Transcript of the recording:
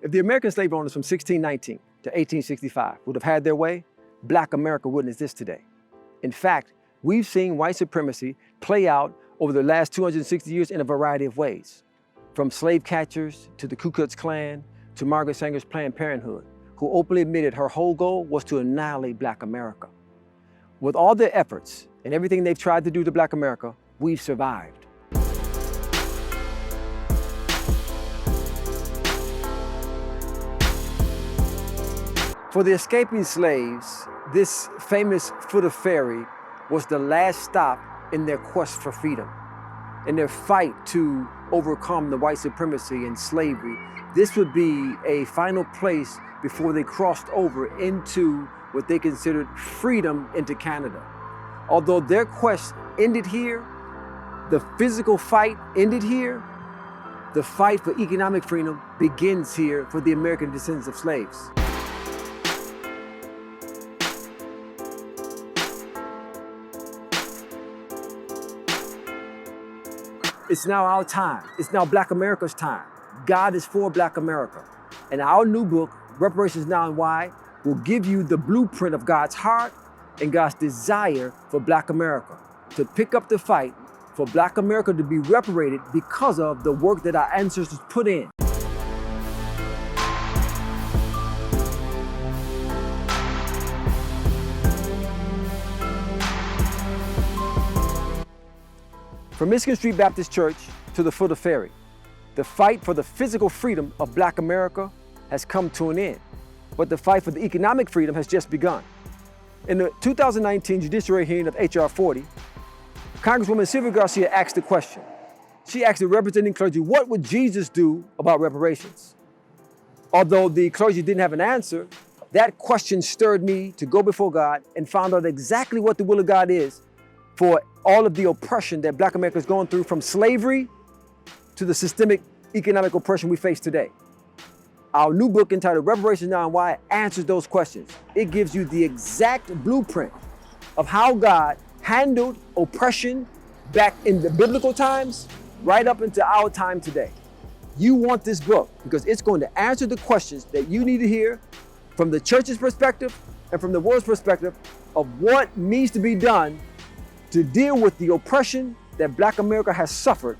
If the American slave owners from 1619 to 1865 would have had their way, Black America wouldn't exist today. In fact, we've seen white supremacy play out over the last 260 years in a variety of ways, from slave catchers to the Ku Klux Klan to Margaret Sanger's Planned Parenthood, who openly admitted her whole goal was to annihilate Black America. With all their efforts and everything they've tried to do to Black America, we've survived. For the escaping slaves, this famous foot of ferry was the last stop in their quest for freedom. In their fight to overcome the white supremacy and slavery, this would be a final place before they crossed over into what they considered freedom into Canada. Although their quest ended here, the physical fight ended here, the fight for economic freedom begins here for the American descendants of slaves. It's now our time. It's now Black America's time. God is for Black America. And our new book, Reparations Now and Why, will give you the blueprint of God's heart and God's desire for Black America, to pick up the fight for Black America to be reparated because of the work that our ancestors put in. From Michigan Street Baptist Church to the foot of ferry, the fight for the physical freedom of Black America has come to an end, but the fight for the economic freedom has just begun. In the 2019 judiciary hearing of H.R. 40, Congresswoman Sylvia Garcia asked the question. She asked the representing clergy, what would Jesus do about reparations? Although the clergy didn't have an answer, that question stirred me to go before God and find out exactly what the will of God is for all of the oppression that Black America is going through, from slavery to the systemic economic oppression we face today. Our new book entitled Reparations Now and Why answers those questions. It gives you the exact blueprint of how God handled oppression back in the biblical times, right up into our time today. You want this book because it's going to answer the questions that you need to hear from the church's perspective and from the world's perspective of what needs to be done to deal with the oppression that Black America has suffered